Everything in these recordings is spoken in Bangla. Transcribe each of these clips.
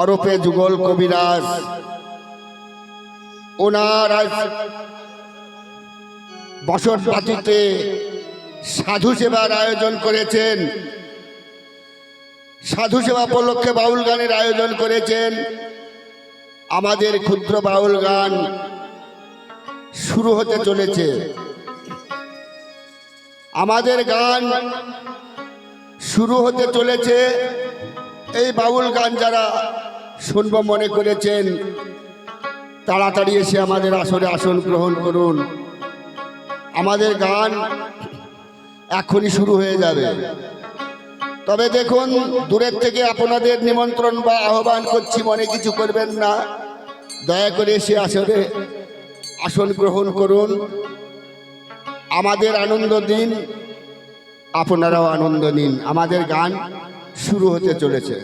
ওরফে যুগল কবিরাজ, ওনার আজ বসতবাটিতে সাধু সেবার আয়োজন করেছেন। সাধু সেবা উপলক্ষে বাউল গানের আয়োজন করেছেন। আমাদের ক্ষুদ্র বাউল গান শুরু হতে চলেছে। আমাদের গান শুরু হতে চলেছে। এই বাউল গান যারা শুনব মনে করেছেন তাড়াতাড়ি এসে আমাদের আসরে আসন গ্রহণ করুন। আমাদের গান এখনই শুরু হয়ে যাবে। তবে দেখুন, দূরের থেকে আপনাদের নিমন্ত্রণ বা আহ্বান করছি, মনে কিছু করবেন না। দয়া করে এসে আসরে আসন গ্রহণ করুন। আমাদের আনন্দ দিন, আপনারাও আনন্দ নিন। আমাদের গান শুরু হতে চলেছে।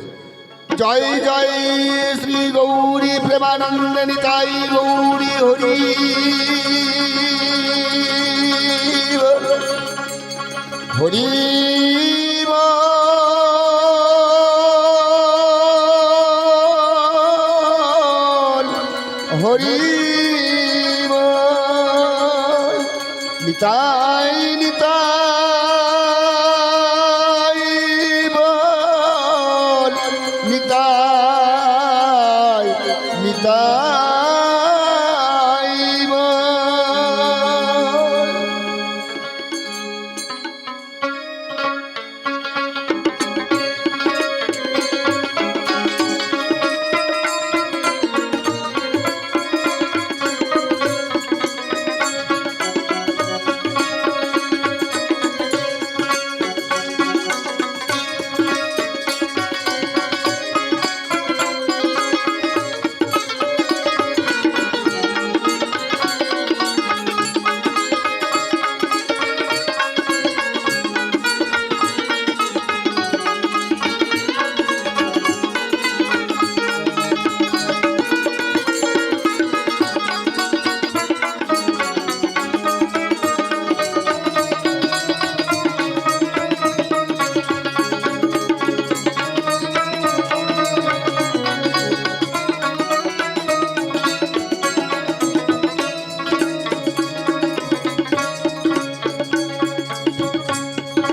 জয় জয় শ্রী গৌরী প্রেমানন্দ নিতাই গৌরী হরি হরি হরি নিতাই নিতাই বল নিতাই নিতাই বল।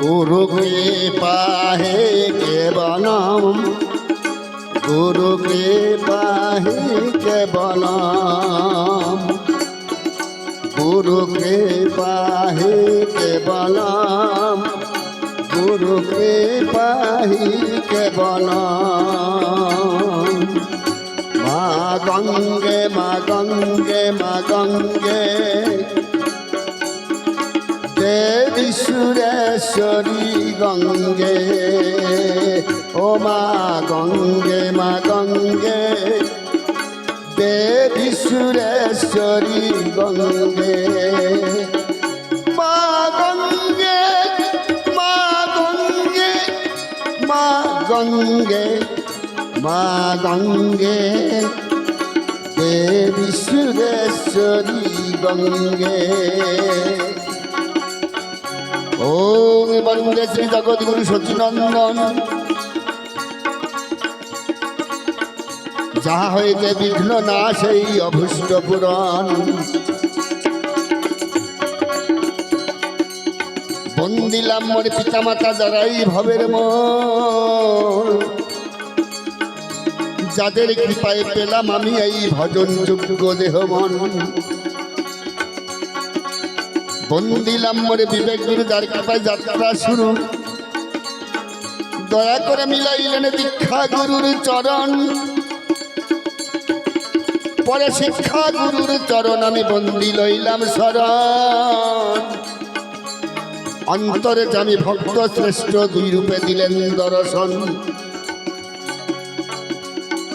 गुरु कृपा है केवलम, गुरु कृपा है केवलम, गुरु कृपा है केवलम, गुरु कृपा है केवलम। माँ गंगे माँ गंगे माँ गंगे देवी सुरेश्वरी गंगे, ओ माँ गंगे देवी सुरेश्वरी गंगे। माँ गंगे माँ गंगे माँ गंगे माँ गंगे देवी सुरेश्वरी गंगे। ओम वंदे श्री जगद्गुरु सच्चिदानंद। যাহা হইতে বিঘ্ন না সেই অভুষ্ট পুরাণ, বন্দিলাম মোর পিতামাতা যারাই ভবের মোর, যাদের কৃপায় পেলাম আমি এই ভজন যোগ্য দেহ মন। বন্দিলাম মোরে বিবেক গুরু যার কৃপায় যাত্রা শুরু, দয়া করে মিলাইলেন দীক্ষা গুরুর চরণ। পরে শিক্ষা গুরুর চরণ আমি বন্দি লইলাম শরণ। অন্তরে আমি ভক্ত শ্রেষ্ঠ দুই রূপে দিলেন দর্শন।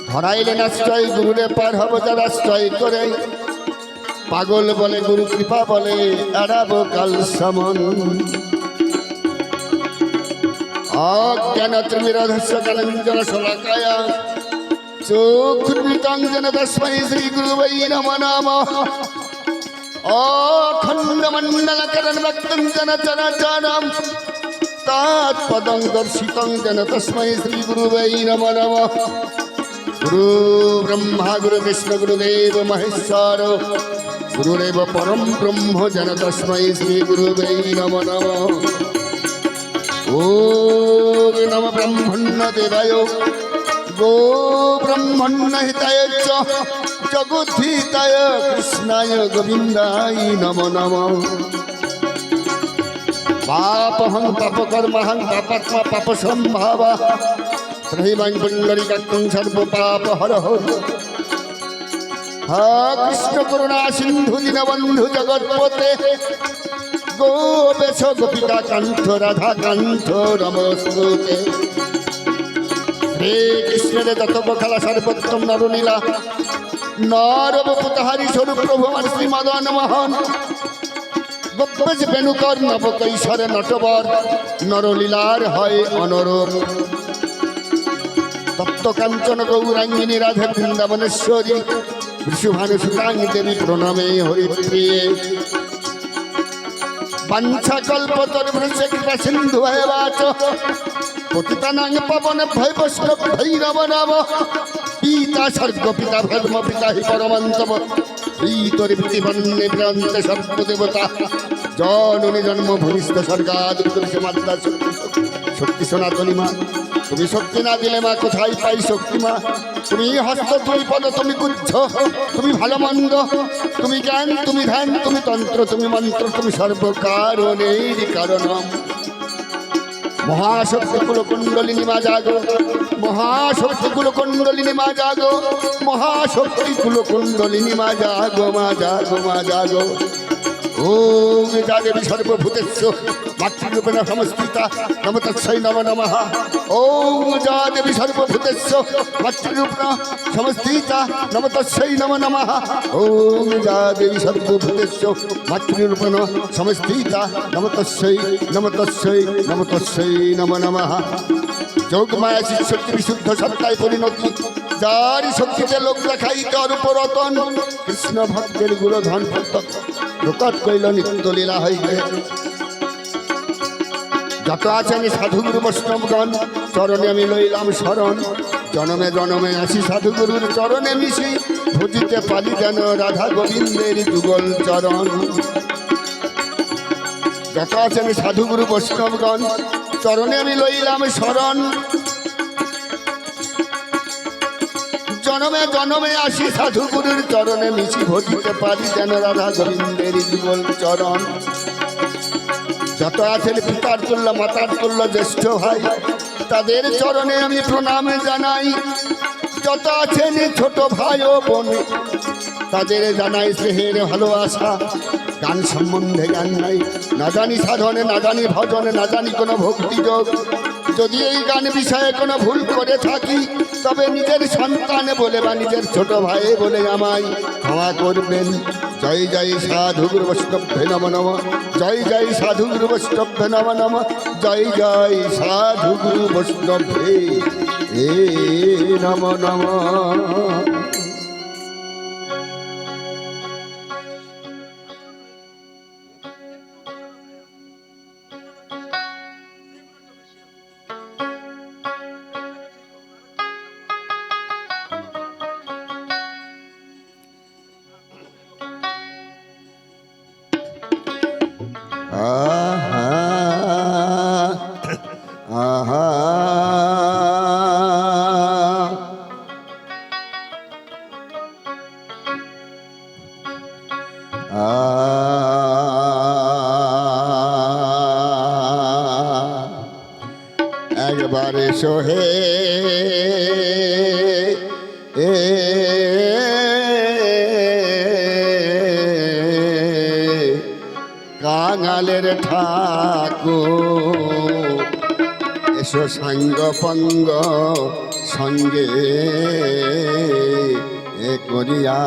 ধরাইলেন আশ্রয় গুরুরে পার হব যার আশ্রয় করে, পাগল বলে গুরু কৃপা বলে এড়াবো কাল সমন। অজ্ঞান ত্রিমিরধস্য কালঞ্জন শলাকায়া চক্ষুর্মিতঞ্জন তস্मै শ্রী গুরুবৈ নমো নমঃ। অখণ্ড মণ্ডলকরণ ভক্তং জন চরাচরম তৎপদং দর্শিতং যেন তস্मै শ্রী গুরুবৈ নমো নমঃ। गुरु ब्रह्मा गुरु विष्णु गुरुदेव महेश्वर गुरुदेव परम ब्रह्म जन तस्मै श्री गुरुवे नमो नमः। ओम नमः ब्रह्मण्य देवाय गो ब्रह्मण्य हिताय च जगद्धिताय कृष्णाय गोविन्दाय नमो नमः। पापहं पापकर्महं पापात्मा पापसंभावा त्रयीमां पुण्डरीकाक्षं सर्वपापहरः। हा कृष्ण करुणा सिंधु दीनबंधु जगत्पते गोपेश गोपिका कांठ राधा कांठ नमस्ते। श्री कृष्ण दत्त खेला सर्वोत्तम नरलीला नरवपुतहारी स्वरूप प्रभु श्री मदन मोहन गोपेश बेणुकर नवकैशर नटवर नरलीलार है अनरूप। तप्त कांचन गौरांगिनी राधे वृंदावनेश्वरी वृषभानुसुतांग देवी प्रणमे हरिप्रिये। वंशाकल्पतरुभ्यश्च कृपा सिंधु एवाच पतितानां पावन वैष्णव भैरव नम। पिता सर्ग पिता धर्म पिता हि परमन्तम प्रीतरि प्रीतिवन्ने प्रान्ते सर्वदेवता जननी जन्मभूमिस्थ स्वर्गादुर्गस्य माता शक्ति सनातनी मा। তুমি শক্তি না দিলে মা কোথায় পাই শক্তি মা। তুমি হস্ত তুমি পদ তুমি গুচ্ছ তুমি ভালো মন্দ তুমি জ্ঞান তুমি ধ্যান তুমি তন্ত্র তুমি মন্ত্র তুমি সর্বকারণের কারণ। মহাশক্তি কুলকুণ্ডলিনী মা জাগো মহাশক্তি কুলকুণ্ডলিনী মা জাগো মহাশক্তি কুলকুণ্ডলিনী মা জাগো মা জাগো মা জাগো। ओम जा देवी सर्वभूतेषु मातृरूपेण संस्थिता नमो तस्मै नमो नमः। ओम जा देवी सर्वभूतेषु मातृरूपेण संस्थिता नमो तस्मै नमो नमः। ओम जा देवी सर्वभूतेषु मातृरूपेण संस्थिता नमो तस्मै नमो तस्मै नमो तस्मै नमो नमः। যোগমায়া শক্তি বিশুদ্ধ সত্তায় পরিণতি যারি শক্তিতে লোক দেখাই তার উপরতন কৃষ্ণ ভক্তের গুরুধন প্রকট কইল নিত্য লীলা হইবে। যত আছেন সাধুগুরু বৈষ্ণবগণ চরণে আমি লইলাম শরণ। জনমে জনমে আসি সাধুগুরুর চরণে মিশি ভজিতে পারি যেন রাধা গোবিন্দের যুগল চরণ। যত আছেন সাধুগুরু বৈষ্ণবগণ চরণে আমি লইলাম শরণ। জনমে জনমে আসি সাধুগুরুর চরণে মিশি ভজিতে পারি যেন রাধা গোবিন্দের যুগল চরণ। যত আছেন পিতার তুল্য মাতার তুল্য জ্যেষ্ঠ ভাই তাদের চরণে আমি প্রণাম জানাই। যত আছেন ছোট ভাই ও বোন তাদের জানাই স্নেহের ভালোবাসা। গান সম্বন্ধে জ্ঞান নাই না জানি সাধনে না জানি ভজনে না জানি কোনো ভক্তিযোগ। যদি এই গান বিষয়ে কোনো ভুল করে থাকি তবে নিজের সন্তান বলে বা নিজের ছোট ভাই বলে আমায় ক্ষমা করবেন। জয় জয় সাধুগুরু বৈষ্ণবে নমো নমঃ। জয় জয় সাধুগুরু বৈষ্ণবে নমো নমঃ। জয় জয় সাধুগুরু বৈষ্ণবে নমো নমঃ। একবারে সোহে কাঙালের ঠাকুর এসো সাঙ্গ পঙ্গ সঙ্গে করিয়া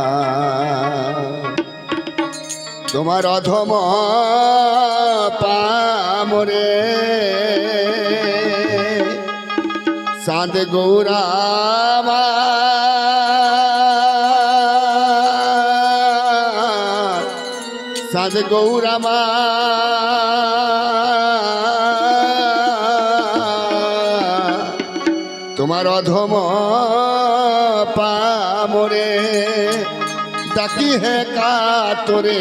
তোমার অধম পামরে চাঁদ গৌরামা চাঁদ গৌরামা তোমার অধম মোরে ডাকি হে কাতরে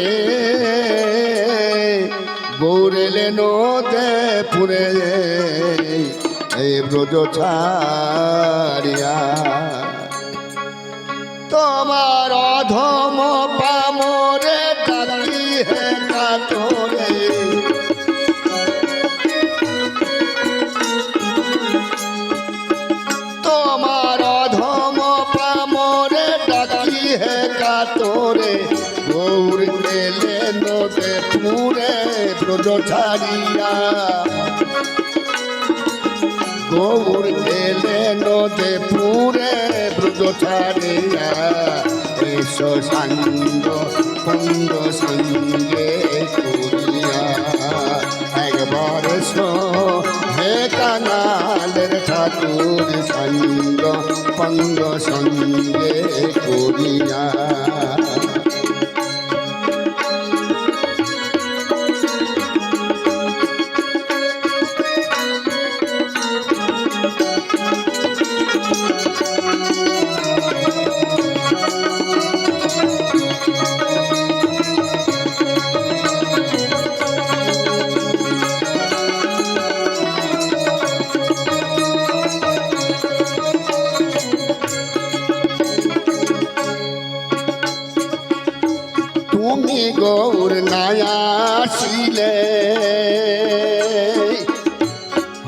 গৌরেলে নদে পুরে এই ব্রজ ছাড়িয়া তোমার অধম পামরে ডাকি হে কাতরে তোমার অধম পামরে ডাকি হে কাতরে গৌর এলে নদে পুরে ব্রজ ছাড়িয়া গৌর এলে নদে পুরে ব্রজ ছাড়িয়া এসো সাঙ্গ কুন্দ সঙ্গে করিয়া একবার হে কাঙালের ঠাকুর সাঙ্গ পঙ্গ সঙ্গে করিয়া তুমি গৌর নায়াসিলে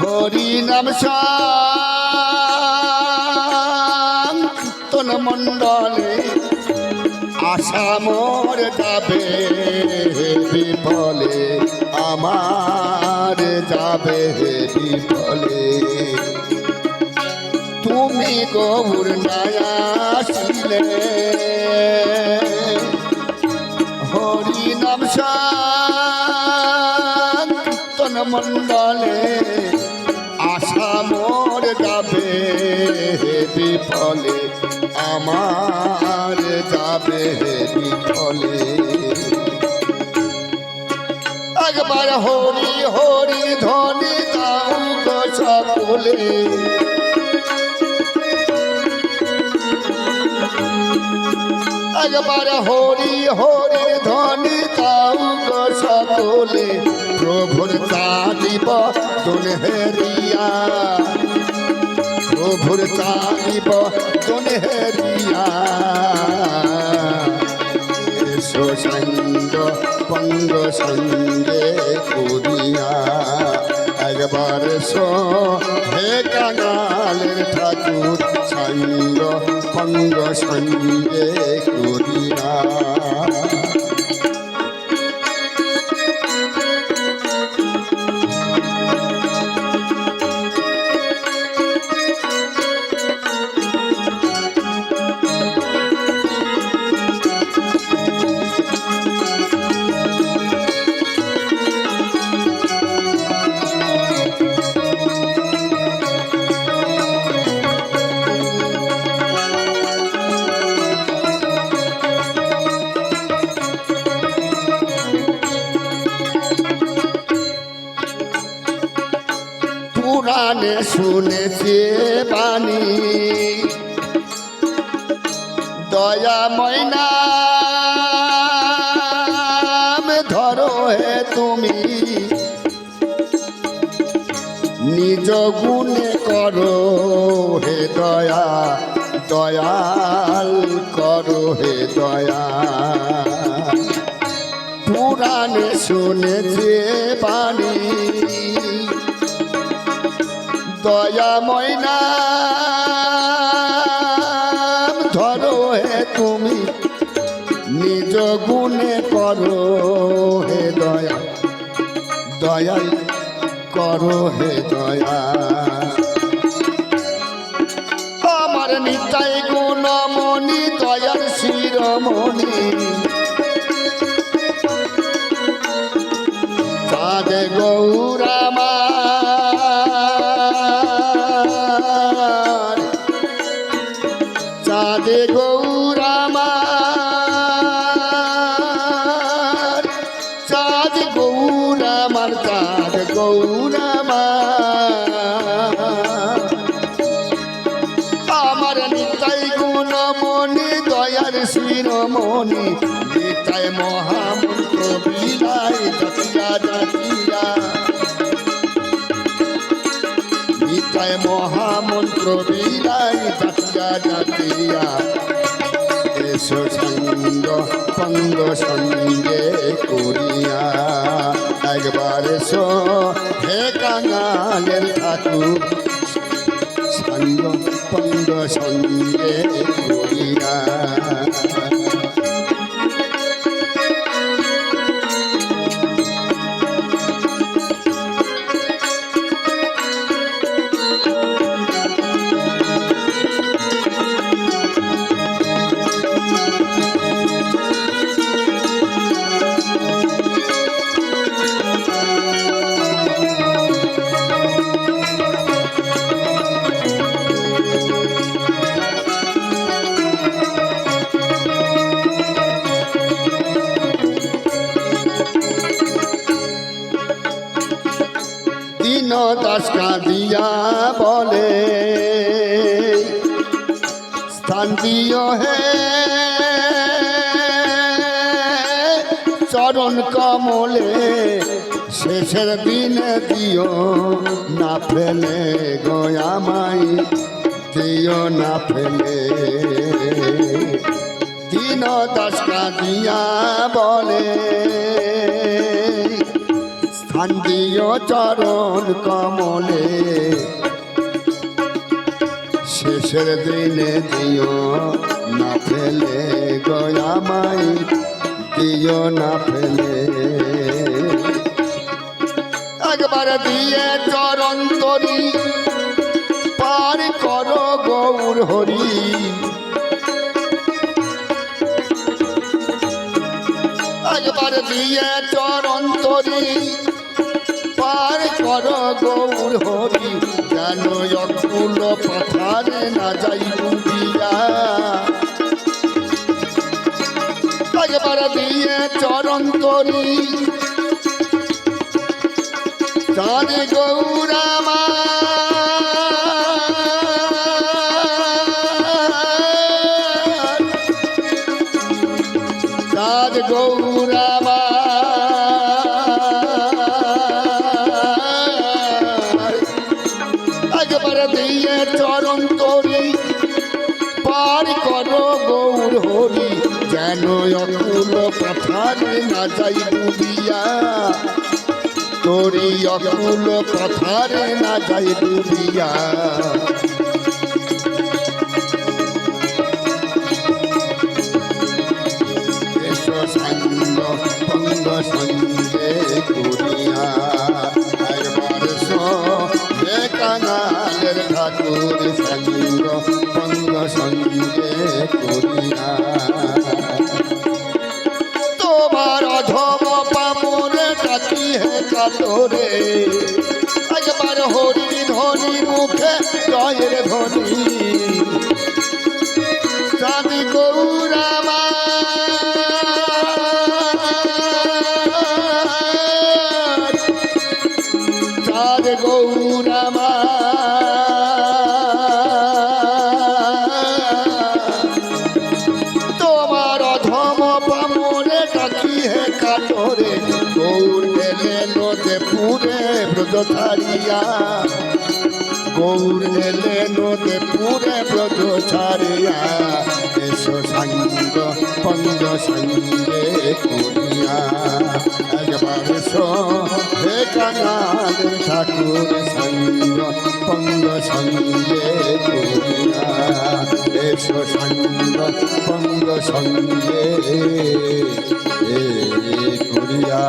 হরি নাম সান্তন মণ্ডলে আশা মোর যাবে বিফলে আমার যাবে বিফলে তুমি গৌর নায়াসিলে হরি নাম সান্তন মণ্ডলে আশা মোর যাবে বিফলে আমার যাবে বিফলে একবার হরি হরি ধ্বনি দাও গো সকলে একবার হরি হরি ধ্বনি দাও গো সকলে প্রভুর চাঁদিব দুনহেরিয়া প্রভুর চাঁদিব দুনহেরিয়া এসো সঙ্গ পঙ্গ সঙ্গে করিয়া একবার হে কাঙালের ঠাকুর সঙ্গ পঙ্গ সঙ্গে করিয়া পুরাণে শুনেছে বাণী দয়াময় নাম ধরো হে তুমি নিজ গুণে করো হে দয়া দয়াল করো হে দয়া পুরাণে শুনেছে বাণী দয়াময় নাম ধরো হে তুমি নিজ গুণে করো হে দয়া দয়াল করো হে দয়া আমার নিতাই গুণমণি দয়ার শিরোমণি চাঁদে গৌরামা চাঁদে গৌরামার চাঁদ গৌরামার চাঁদ গৌরামার আমার নিতাই গুণ মনি দয়ার শিরোমণি নিতাই মহামন্ত্র বিলাই জাতিয়া জাতিয়া নিতাই মহামন্ত্র বিলাই জাতিয়া জাতিয়া এসো সঙ্গ পঙ্গ সঙ্গে করিয়া একবার এসো হে কাঙালের ঠাকুর সঙ্গ পঙ্গ সঙ্গে করিয়া দাস কাঁদিয়া বলে স্থান দিও হে চরণ কমলে শেষের দিনে দিও না ফেলে গয়ামাই দিও না ফেলে দীন দাস কাঁদিয়া বলে স্থান দিও চরণ কমলে শেষের দিনে দিও না ফেলে গয়ামাই দিও না ফেলে একবার দিয়ে চরণ তরি পার করো গৌর হরি একবার দিয়ে চরণ তরি পার কর গৌর হরি যেন অকুল পাথারে না যাই ডুবিয়া একবার দিয়ে চরণ তরি চাঁদ গৌরামা চাঁদ গৌরামা দিয়ে চরণ তরি পার করো গৌর হরি যেন অকুল পাথারে না যাই ডুবিয়া তোরি অকুল পাথারে না যাই ডুবিয়া এসো সঙ্গ পঙ্গ সঙ্গে করিয়া একবার সো কাঙালের ঠাকুর সঙ্গ পঙ্গ সঙ্গে করিয়া তোমার অধম পামরে ডাকি হে কাতরে একবার হরি ধ্বনি মুখে জয়ের ধ্বনি চাঁদ গৌরামা চাঁদ গৌরামা তোমার অধম পামরে ডাকি হে কাতরে গৌর এলে নদে পুরে ব্রজ ছাড়িয়া গৌর এলে নদে পুরে ব্রজ ছাড়িয়া এসো সঙ্গ পঙ্গ সঙ্গে করিয়া একবার এসো হে কাঙালের ঠাকুর সঙ্গ পঙ্গ সঙ্গে করিয়া এসো সঙ্গ পঙ্গ সঙ্গে করিয়া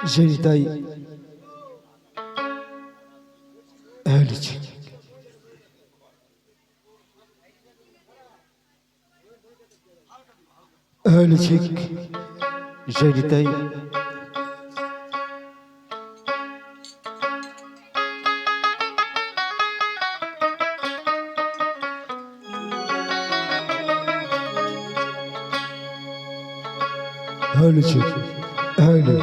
Jeriday ölecek. Ölecek. Jeriday হয়েছে হয়নি।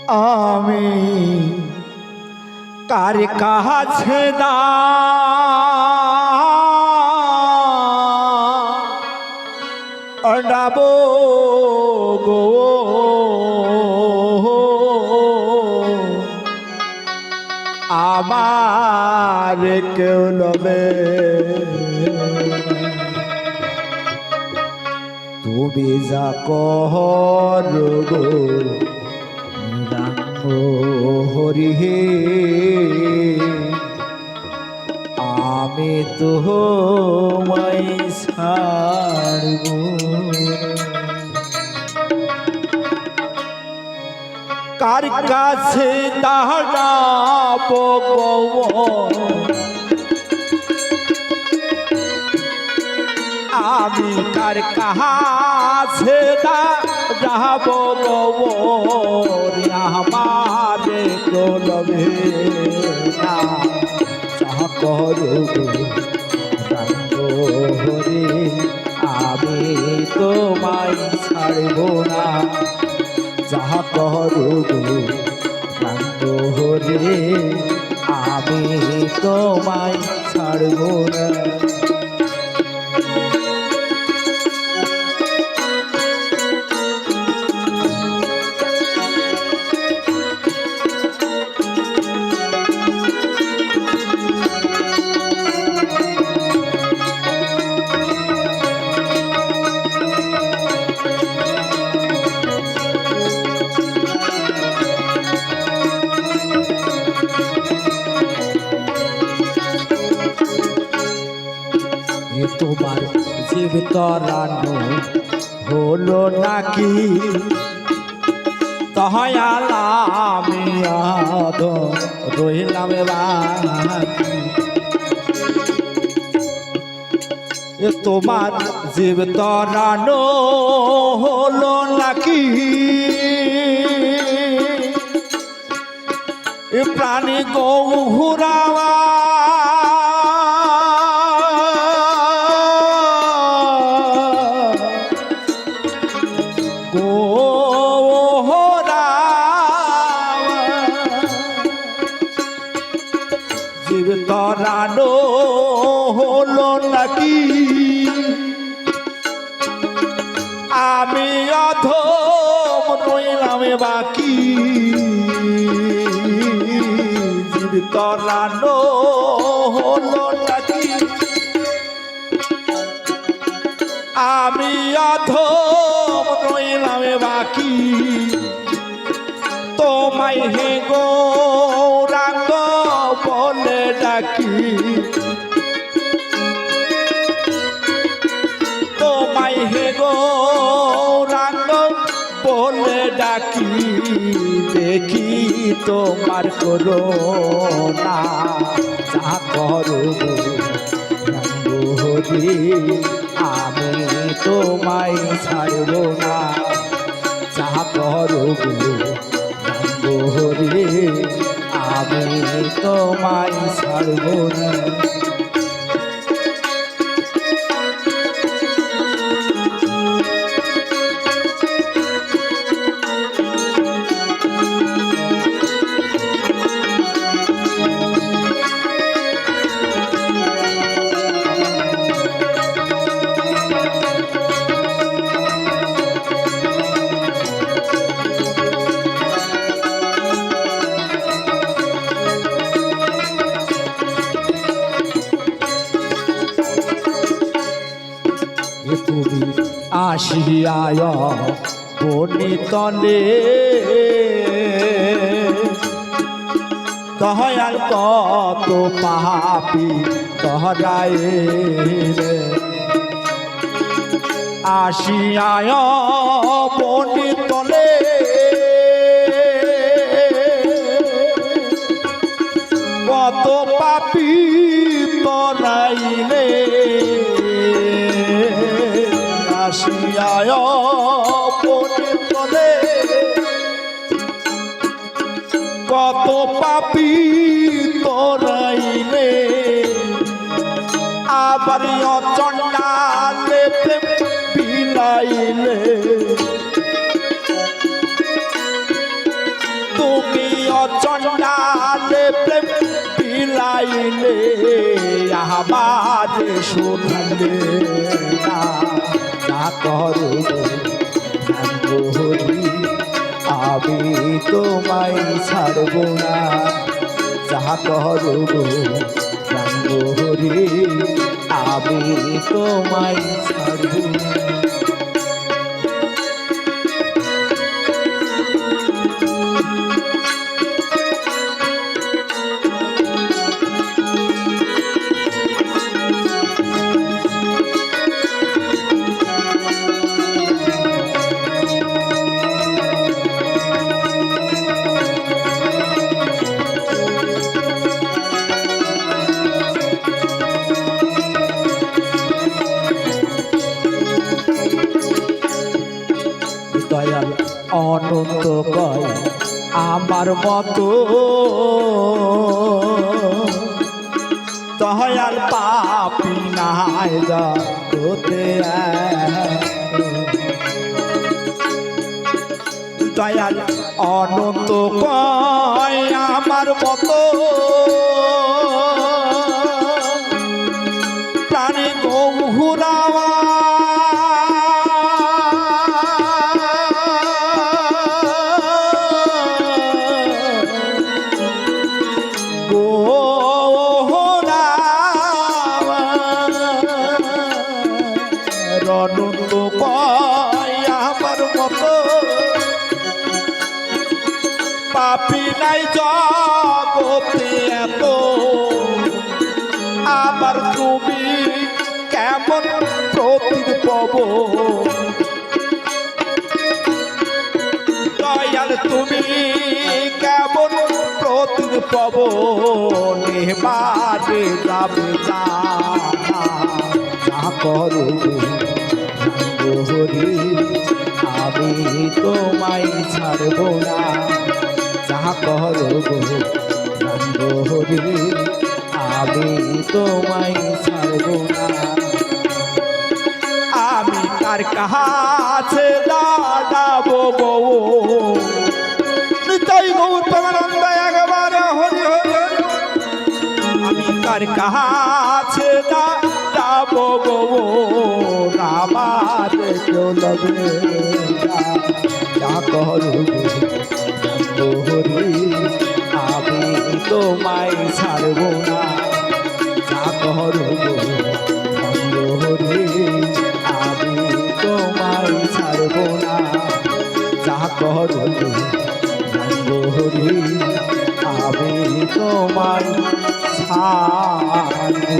আমি কার কাছে দাঁড়াবো গো, আমার কেউ লবে তুমি যা কর গো হরি হে, আমি তো ছাড়ব কার কাছে দাঁড়াবো গো, আমি কার কাছে দাঁড়াবো গো, আমারে কোলবে না চাহ করো হরে, আমি তোমায় ছাড়ব না যাহা করো হরে, আমি তোমায় ছাড়ব না। তোমার জীব তরানো হলো নাকি, তহায়ালামি আদ রইলাম বাকি। তোমার জীব তরানো হলো নাকি, প্রাণী গৌরাওয়া জীব তরানো হলো নাকি, আমি অধম রইলাম বাকি। জীব তরানো হলো নাকি, আমি অধম রইলাম বাকি। তোমায় হে গৌরাঙ্গ বলে ডাকি, তোমায় হে গৌরাঙ্গ বলে ডাকি। দেখি তোমার করুণা যা করো হরি, আমি তোমায় ছাড়ব না যা করো হরি, আমি তোমায় ছাড়ব না। তুমি আসিয়ায় বনিতলে, দয়াল কত পাপি তহরায় রে, আসিয়ায় বনি তলে কত পাপী তরাইলে আসিয়ায় বনি তলে কত পাপী তরাইলে আবার চন্ডালে প্রেম বিলাইলে তুমি চন্ডালে প্রেম বিলাইলে আমার শোনালে না করো হরি আমি তোমায় ছাড়ব না যাহা করো হরি আমি তোমায় ছাড়ব না। দয়াল অনন্ত কয় আমার মতো দয়াল পাপি নাই জগতে দয়াল অনন্ত কয় আমার মতো প্রাণী গৌরাওয়া অনন্ত কয় আমার মতো পাপি নাই জগতে এত আবার তুমি কেমন প্রতির পব দয়াল তুমি কেমন প্রতির পব নেবারে যাবে যা করো হরি আমি তোমায় ছাড়ব না যাহা করো হরি আমি তোমায় ছাড়ব না। আমি কার কাছে দাঁড়াবো গো নিতাই গৌর প্রেমানন্দ একবারে হরি হরি হরি আমি কার কাছে দাঁড়াবো গো আমার কেউ লগে যা করো হরি আমি তোমায় ছাড়ব না যা করো হরি আমি তোমায় ছাড়ব না যা করো হরি আমি তোমায় ছাড়ব।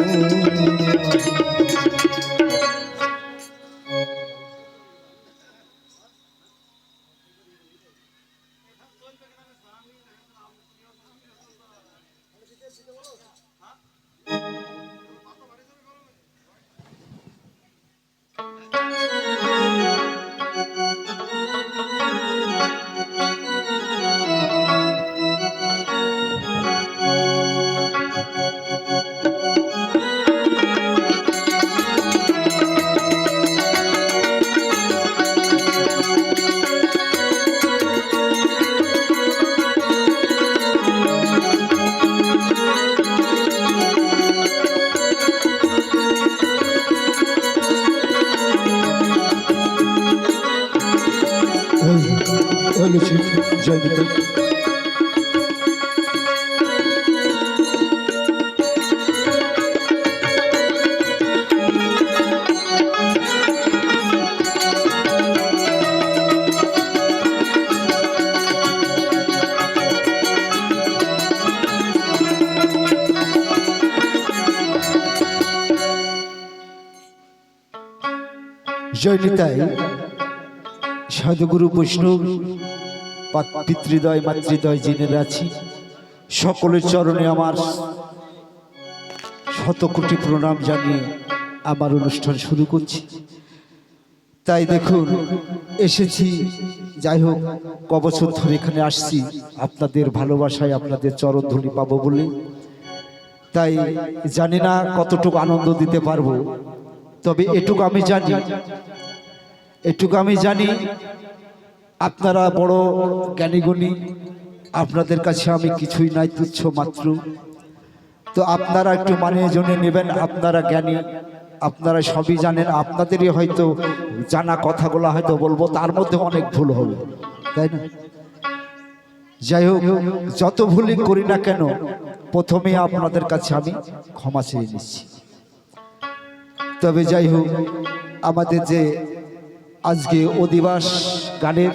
জয় গুরু। জয়নিতাই সাধুগুরু বৈষ্ণব পিতৃদয় মাতৃদয় জেনে আছি, সকলের চরণে আমার শত কোটি প্রণাম জানিয়ে আমার অনুষ্ঠান শুরু করছি। তাই দেখুন এসেছি, যাই হোক কবছর ধরে এখানে আসছি আপনাদের ভালোবাসায় আপনাদের চরণধুলি পাবো বলে। তাই জানি না কতটুকু আনন্দ দিতে পারবো, তবে এটুকু আমি জানি আপনারা বড় জ্ঞানীগুণী, আপনাদের কাছে আমি কিছুই নাই, তুচ্ছ মাত্র। তো আপনারা একটু মানিয়ে জনে নেবেন, আপনারা জ্ঞানী, আপনারা সবই জানেন। আপনাদেরই হয়তো জানা কথাগুলো হয়তো বলবো, তার মধ্যে অনেক ভুল হবে, তাই না? যাই হোক, যত ভুলই করি না কেন প্রথমে আপনাদের কাছে আমি ক্ষমা চেয়ে নিচ্ছি। তবে যাই হোক, আমাদের যে আজকে অধিবাস গানের,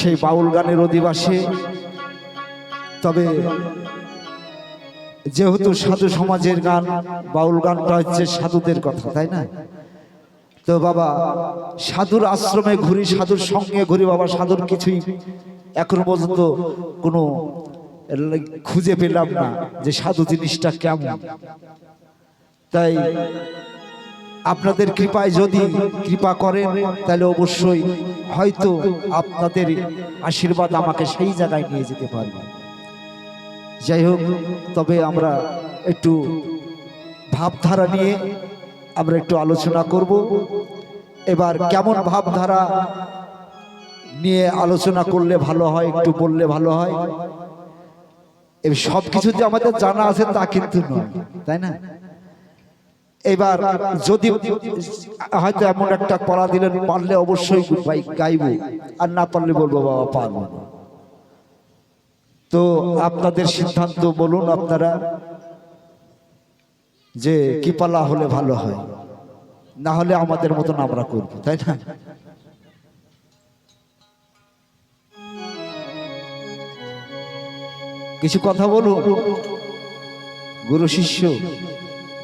সেই বাউল গানের অধিবাসে, তবে যেহেতু সাধু সমাজের গান, বাউল গানটা হচ্ছে সাধুদের কথা, তাই না? তো বাবা, সাধুর আশ্রমে ঘুরি, সাধুর সঙ্গে ঘুরি বাবা, সাধুর কিছুই এখন পর্যন্ত কোনো খুঁজে পেলাম না যে সাধু জিনিসটা কেমন। তাই আপনাদের কৃপায় যদি কৃপা করেন তাহলে অবশ্যই হয়তো আপনাদের আশীর্বাদ আমাকে সেই জায়গায় নিয়ে যেতে পারবে। যাই হোক, তবে আমরা একটু ভাবধারা নিয়ে আমরা একটু আলোচনা করব। এবার কেমন ভাবধারা নিয়ে আলোচনা করলে ভালো হয়, একটু বললে ভালো হয়। এবার সব কিছু যে আমাদের জানা আছে তা কিন্তু নয়, তাই না? এবার যদি হয়তো এমন একটা পড়া দিলেন, পারলে অবশ্যই গাইবো, আর না পারলে বলবো বাবা পারবো না। তো আপনাদের সিদ্ধান্ত বলুন, আপনারা যে কি পালা হলে ভালো হয়, না হলে আমাদের মতন আমরা করব, তাই না? কিছু কথা বলুন, গুরু শিষ্য।